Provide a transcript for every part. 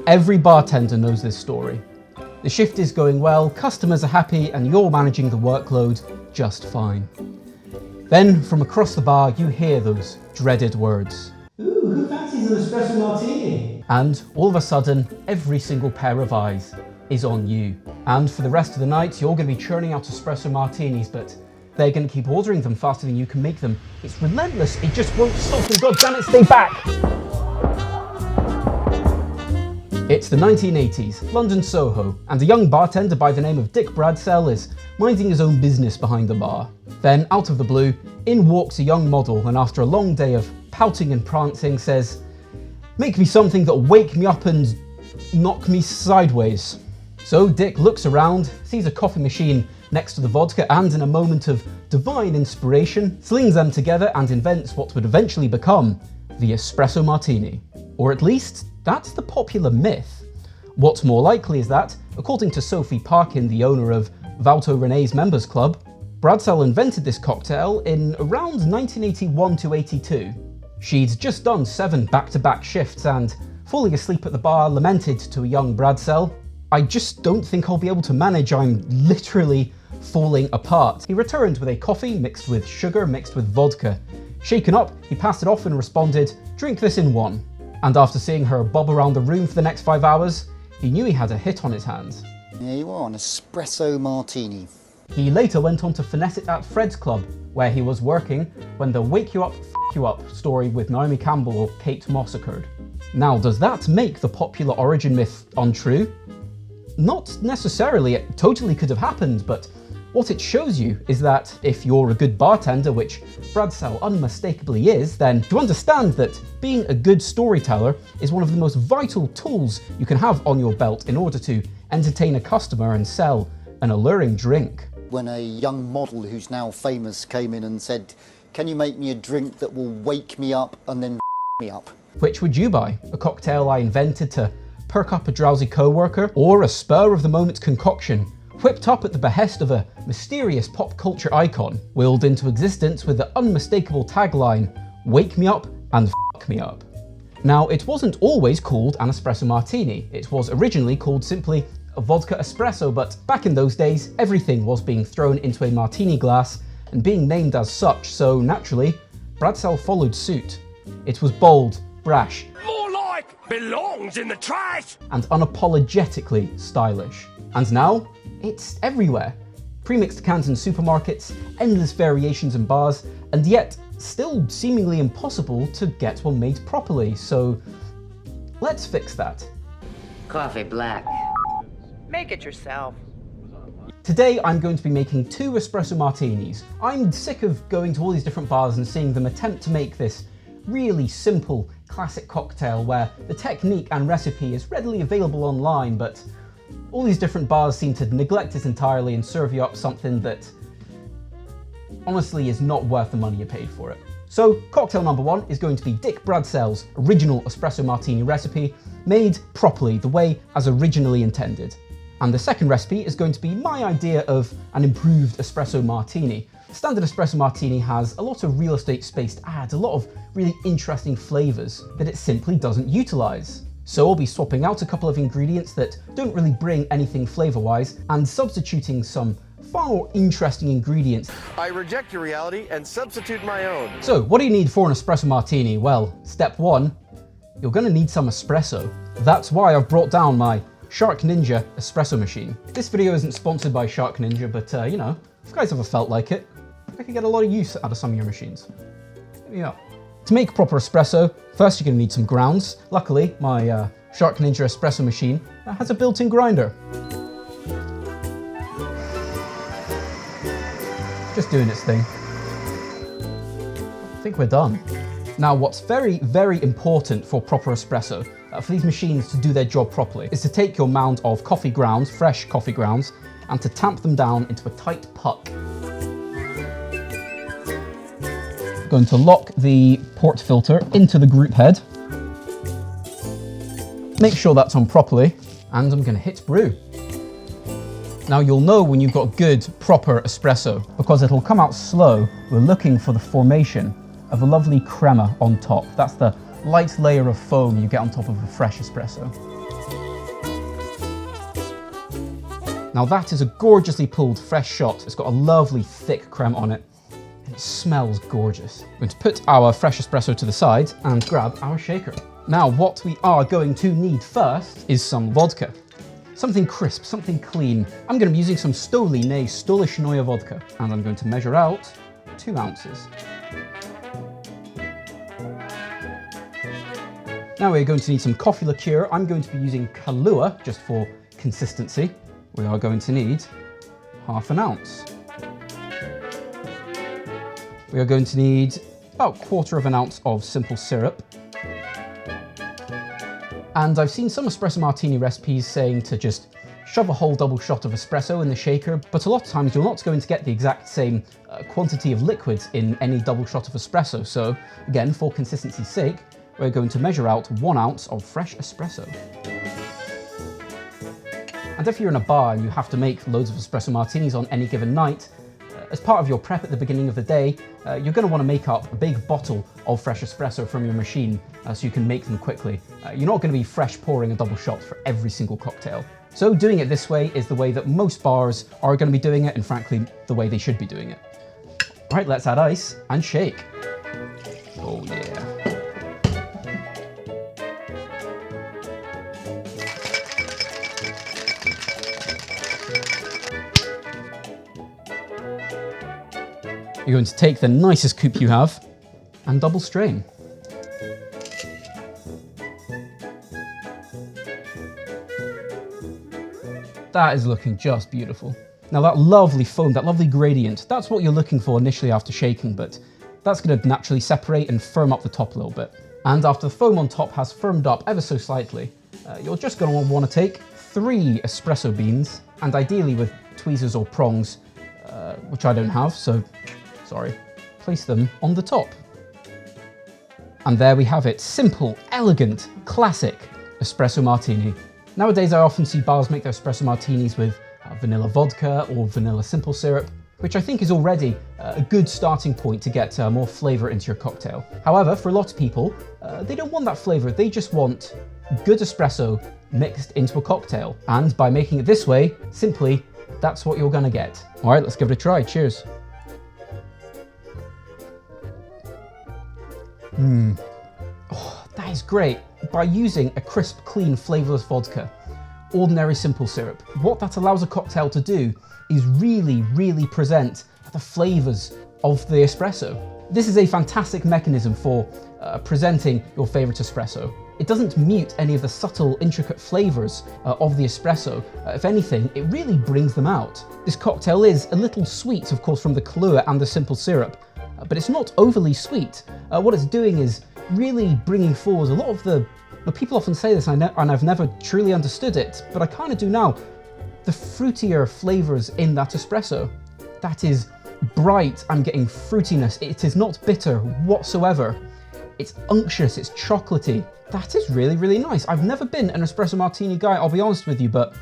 Every bartender knows this story. The shift is going well, customers are happy, and you're managing the workload just fine. Then, from across the bar, you hear those dreaded words. Ooh, who fancies an espresso martini? And all of a sudden, every single pair of eyes is on you. And for the rest of the night, you're going to be churning out espresso martinis, but they're going to keep ordering them faster than you can make them. It's relentless, it just won't stop, and God damn it, stay back! It's the 1980s, London Soho, and a young bartender by the name of Dick Bradsell is minding his own business behind the bar. Then, out of the blue, in walks a young model, and after a long day of pouting and prancing says, "Make me something that'll wake me up and knock me sideways." So Dick looks around, sees a coffee machine next to the vodka, and in a moment of divine inspiration, slings them together and invents what would eventually become the espresso martini. Or at least, that's the popular myth. What's more likely is that, according to Sophie Parkin, the owner of Valto René's Members Club, Bradsell invented this cocktail in around 1981 to 82. She'd just done 7 back-to-back shifts and, falling asleep at the bar, lamented to a young Bradsell, "I just don't think I'll be able to manage, I'm literally falling apart." He returned with a coffee mixed with sugar mixed with vodka. Shaken up, he passed it off and responded, "Drink this in one." And after seeing her bob around the room for the next 5 hours, he knew he had a hit on his hands. There you are, an espresso martini. He later went on to finesse it at Fred's Club, where he was working when the wake you up, f you up story with Naomi Campbell or Kate Moss occurred. Now, does that make the popular origin myth untrue? Not necessarily, it totally could have happened, but what it shows you is that if you're a good bartender, which Bradsell unmistakably is, then you understand that being a good storyteller is one of the most vital tools you can have on your belt in order to entertain a customer and sell an alluring drink. When a young model who's now famous came in and said, "Can you make me a drink that will wake me up and then me up?" Which would you buy? A cocktail I invented to perk up a drowsy co-worker, or a spur-of-the-moment concoction whipped up at the behest of a mysterious pop culture icon, willed into existence with the unmistakable tagline, "Wake me up and fuck me up"? Now, it wasn't always called an espresso martini. It was originally called simply a vodka espresso, but back in those days, everything was being thrown into a martini glass and being named as such, so naturally, Bradsell followed suit. It was bold, brash, More like belongs in the trash, and unapologetically stylish. And now, it's everywhere. Pre-mixed cans in supermarkets, endless variations in bars, and yet still seemingly impossible to get one made properly, so let's fix that. Coffee black. Make it yourself. Today I'm going to be making 2 espresso martinis. I'm sick of going to all these different bars and seeing them attempt to make this really simple, classic cocktail where the technique and recipe is readily available online, but all these different bars seem to neglect it entirely and serve you up something that honestly is not worth the money you paid for it. So cocktail number 1 is going to be Dick Bradsell's original espresso martini recipe, made properly, the way as originally intended. And the second recipe is going to be my idea of an improved espresso martini. Standard espresso martini has a lot of real estate space to add, a lot of really interesting flavours that it simply doesn't utilise. So I'll be swapping out a couple of ingredients that don't really bring anything flavour-wise and substituting some far more interesting ingredients. I reject your reality and substitute my own. So what do you need for an espresso martini? Well, step 1, you're going to need some espresso. That's why I've brought down my Shark Ninja espresso machine. This video isn't sponsored by Shark Ninja, but you know, if you guys ever felt like it, I could get a lot of use out of some of your machines. Yeah. To make proper espresso, first you're going to need some grounds. Luckily, my Shark Ninja espresso machine has a built-in grinder. Just doing its thing. I think we're done. Now, what's very, very important for proper espresso, for these machines to do their job properly, is to take your mound of coffee grounds, fresh coffee grounds, and to tamp them down into a tight puck. Going to lock the port filter into the group head. Make sure that's on properly, and I'm going to hit brew. Now you'll know when you've got good, proper espresso, because it'll come out slow. We're looking for the formation of a lovely crema on top. That's the light layer of foam you get on top of a fresh espresso. Now that is a gorgeously pulled fresh shot. It's got a lovely thick creme on it. And it smells gorgeous. We're going to put our fresh espresso to the side and grab our shaker. Now what we are going to need first is some vodka. Something crisp, something clean. I'm going to be using some Stoli, nay Stolichnaya vodka. And I'm going to measure out 2 ounces. Now we're going to need some coffee liqueur. I'm going to be using Kahlua, just for consistency. We are going to need ½ ounce. We are going to need about ½ ounce of simple syrup. And I've seen some espresso martini recipes saying to just shove a whole double shot of espresso in the shaker, but a lot of times you're not going to get the exact same quantity of liquids in any double shot of espresso. So again, for consistency's sake, we're going to measure out 1 ounce of fresh espresso. And if you're in a bar and you have to make loads of espresso martinis on any given night, as part of your prep at the beginning of the day, you're going to want to make up a big bottle of fresh espresso from your machine so you can make them quickly. You're not going to be fresh pouring a double shot for every single cocktail. So doing it this way is the way that most bars are going to be doing it, and frankly, the way they should be doing it. All right, let's add ice and shake. Oh yeah. You're going to take the nicest coupe you have and double strain. That is looking just beautiful. Now that lovely foam, that lovely gradient, that's what you're looking for initially after shaking, but that's going to naturally separate and firm up the top a little bit. And after the foam on top has firmed up ever so slightly, you're just going to want to take 3 espresso beans, and ideally with tweezers or prongs, which I don't have, so sorry, place them on the top. And there we have it, simple, elegant, classic espresso martini. Nowadays I often see bars make their espresso martinis with vanilla vodka or vanilla simple syrup, which I think is already a good starting point to get more flavour into your cocktail. However, for a lot of people, they don't want that flavour, they just want good espresso mixed into a cocktail. And by making it this way, simply, that's what you're gonna get. All right, let's give it a try, cheers. Oh, that is great. By using a crisp, clean, flavourless vodka, ordinary simple syrup, what that allows a cocktail to do is really, really present the flavours of the espresso. This is a fantastic mechanism for presenting your favourite espresso. It doesn't mute any of the subtle, intricate flavours of the espresso. If anything, it really brings them out. This cocktail is a little sweet, of course, from the Kahlua and the simple syrup, but it's not overly sweet. What it's doing is really bringing forward a lot of the people often say this, and I've never truly understood it, but I kind of do now, the fruitier flavours in that espresso. That is bright, I'm getting fruitiness, it is not bitter whatsoever. It's unctuous, it's chocolatey. That is really, really nice. I've never been an espresso martini guy, I'll be honest with you, but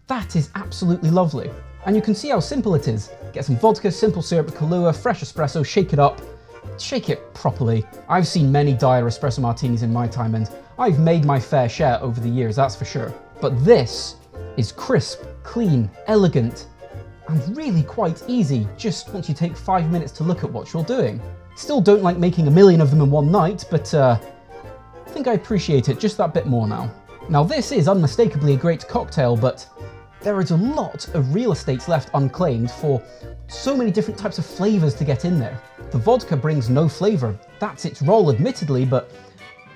that is absolutely lovely. And you can see how simple it is. Get some vodka, simple syrup, Kahlua, fresh espresso, shake it up, shake it properly. I've seen many dire espresso martinis in my time, and I've made my fair share over the years, that's for sure. But this is crisp, clean, elegant, and really quite easy just once you take 5 minutes to look at what you're doing. Still don't like making a million of them in one night, but I think I appreciate it just that bit more now. Now this is unmistakably a great cocktail, but there is a lot of real estate left unclaimed for so many different types of flavours to get in there. The vodka brings no flavour, that's its role admittedly, but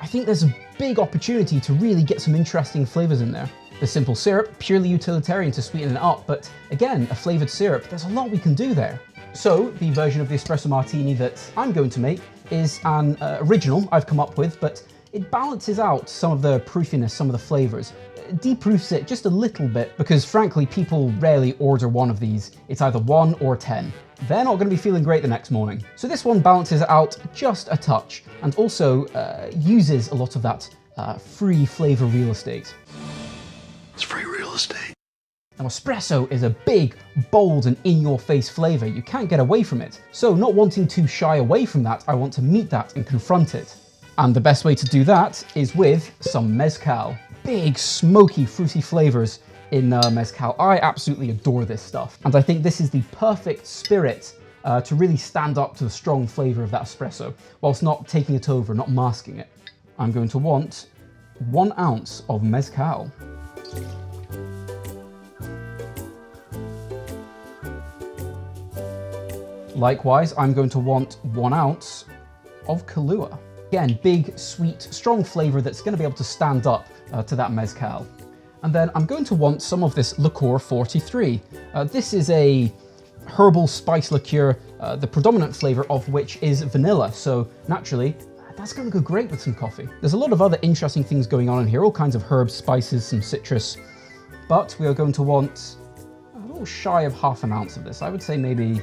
I think there's a big opportunity to really get some interesting flavours in there. The simple syrup, purely utilitarian to sweeten it up, but again, a flavoured syrup, there's a lot we can do there. So the version of the espresso martini that I'm going to make is an original I've come up with, but it balances out some of the proofiness, some of the flavours. Deproofs it just a little bit because frankly people rarely order one of these. It's either 1 or 10. They're not going to be feeling great the next morning. So this one balances it out just a touch and also uses a lot of that free flavour real estate. It's free real estate. Now espresso is a big, bold and in-your-face flavour. You can't get away from it. So not wanting to shy away from that, I want to meet that and confront it. And the best way to do that is with some mezcal. Big, smoky, fruity flavours in mezcal. I absolutely adore this stuff. And I think this is the perfect spirit to really stand up to the strong flavor of that espresso, whilst not taking it over, not masking it. I'm going to want 1 ounce of mezcal. Likewise, I'm going to want 1 ounce of Kahlua. Again, big, sweet, strong flavor that's going to be able to stand up to that mezcal. And then I'm going to want some of this liqueur 43. This is a herbal spice liqueur, the predominant flavor of which is vanilla. So naturally, that's going to go great with some coffee. There's a lot of other interesting things going on in here, all kinds of herbs, spices, some citrus. But we are going to want a little shy of half an ounce of this. I would say maybe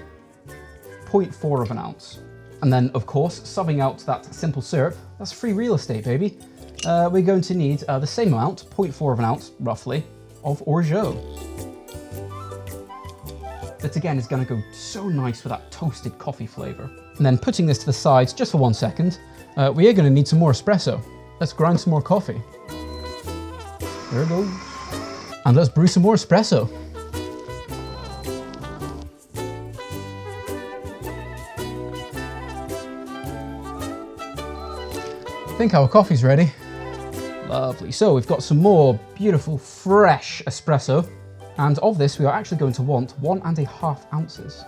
0.4 of an ounce. And then, of course, subbing out that simple syrup, that's free real estate, baby. We're going to need the same amount, 0.4 of an ounce, roughly, of orgeat. That again is going to go so nice with that toasted coffee flavour. And then putting this to the side just for 1 second, we are going to need some more espresso. Let's grind some more coffee. There it goes. And let's brew some more espresso. I think our coffee's ready. Lovely. So we've got some more beautiful, fresh espresso. And of this, we are actually going to want 1.5 ounces.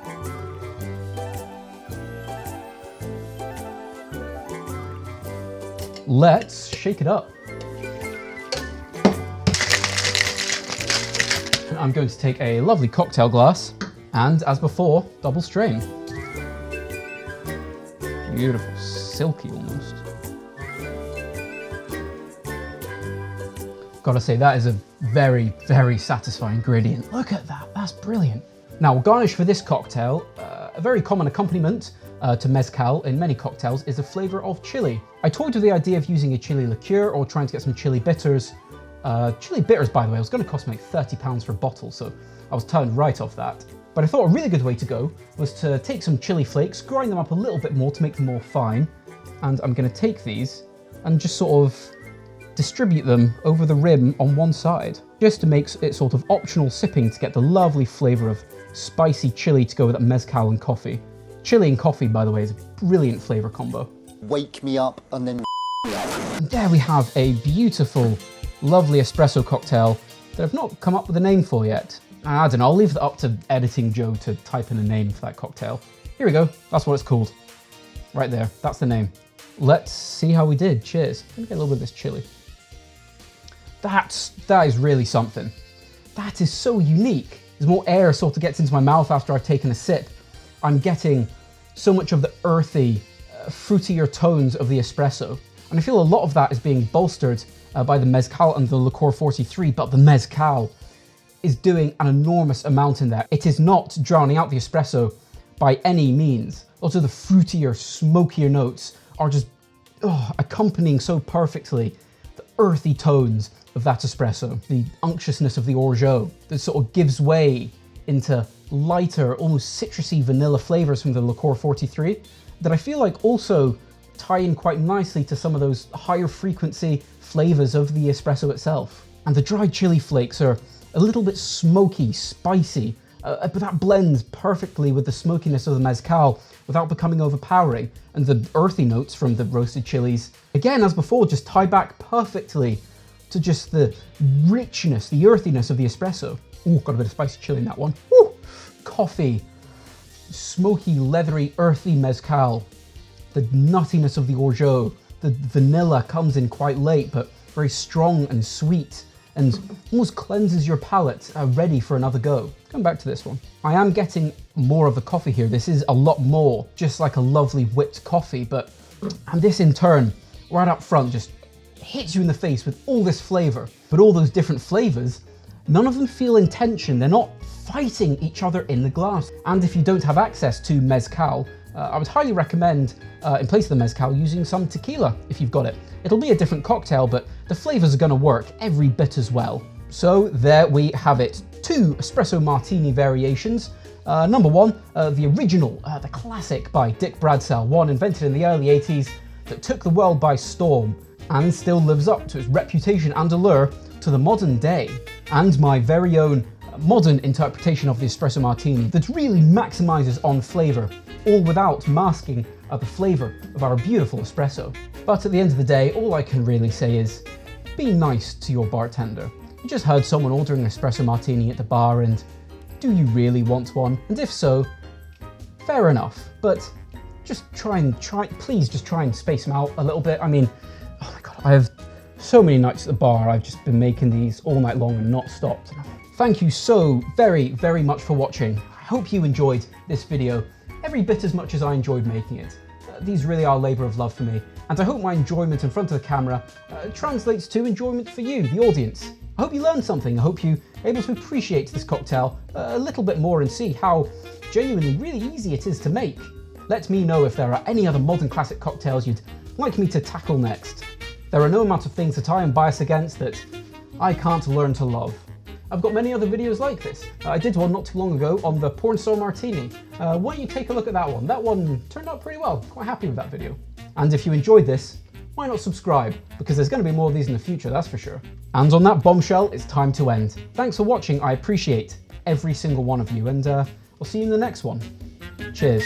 Let's shake it up. And I'm going to take a lovely cocktail glass and, as before, double strain. Beautiful, silky almost. Gotta say, that is a very, very satisfying gradient. Look at that, that's brilliant. Now, we'll garnish for this cocktail. A very common accompaniment to mezcal in many cocktails is a flavor of chili. I toyed with the idea of using a chili liqueur or trying to get some chili bitters. Chili bitters, by the way, was gonna cost me like £30 for a bottle, so I was turned right off that. But I thought a really good way to go was to take some chili flakes, grind them up a little bit more to make them more fine, and I'm gonna take these and just sort of distribute them over the rim on one side, just to make it sort of optional sipping to get the lovely flavour of spicy chili to go with that mezcal and coffee. Chili and coffee, by the way, is a brilliant flavour combo. Wake me up and then me up. And there we have a beautiful, lovely espresso cocktail that I've not come up with a name for yet. I don't know, I'll leave it up to editing Joe to type in a name for that cocktail. Here we go, that's what it's called. Right there, that's the name. Let's see how we did. Cheers. Let me get a little bit of this chili. That is really something. That is so unique. As more air sort of gets into my mouth after I've taken a sip, I'm getting so much of the earthy, fruitier tones of the espresso. And I feel a lot of that is being bolstered by the mezcal and the liqueur 43, but the mezcal is doing an enormous amount in there. It is not drowning out the espresso by any means. Also, the fruitier, smokier notes are just accompanying so perfectly the earthy tones of that espresso, the unctuousness of the orgeat that sort of gives way into lighter, almost citrusy vanilla flavors from the liqueur 43 that I feel like also tie in quite nicely to some of those higher frequency flavors of the espresso itself. And the dried chili flakes are a little bit smoky, spicy, but that blends perfectly with the smokiness of the mezcal without becoming overpowering. And the earthy notes from the roasted chilies, again, as before, just tie back perfectly to just the richness, the earthiness of the espresso. Ooh, got a bit of spicy chili in that one. Woo! Coffee, smoky, leathery, earthy mezcal, the nuttiness of the orgeat, the vanilla comes in quite late, but very strong and sweet, and almost cleanses your palate, ready for another go. Come back to this one. I am getting more of the coffee here. This is a lot more, just like a lovely whipped coffee, and this in turn, right up front, just hits you in the face with all this flavor. But all those different flavors, none of them feel in tension. They're not fighting each other in the glass. And if you don't have access to mezcal, I would highly recommend, in place of the mezcal, using some tequila if you've got it. It'll be a different cocktail, but the flavors are gonna work every bit as well. So there we have it. 2 espresso martini variations. Number 1, the original, the classic by Dick Bradsell, one invented in the early 80s that took the world by storm and still lives up to its reputation and allure to the modern day. and my very own modern interpretation of the Espresso Martini that really maximizes on flavour, all without masking the flavour of our beautiful espresso. But at the end of the day, all I can really say is, be nice to your bartender. You just heard someone ordering an Espresso Martini at the bar, and do you really want one? And if so, fair enough, but just please just try and space them out a little bit. I mean, oh my God, I have so many nights at the bar, I've just been making these all night long and not stopped. Thank you so very, very much for watching. I hope you enjoyed this video every bit as much as I enjoyed making it. These really are a labour of love for me, and I hope my enjoyment in front of the camera translates to enjoyment for you, the audience. I hope you learned something. I hope you're able to appreciate this cocktail a little bit more and see how genuinely really easy it is to make. Let me know if there are any other modern classic cocktails you'd like me to tackle next. There are no amount of things that I am biased against that I can't learn to love. I've got many other videos like this. I did one not too long ago on the porn star martini. Why don't you take a look at that one? That one turned out pretty well. Quite happy with that video. And if you enjoyed this, why not subscribe? Because there's going to be more of these in the future, that's for sure. And on that bombshell, it's time to end. Thanks for watching. I appreciate every single one of you, and I'll see you in the next one. Cheers.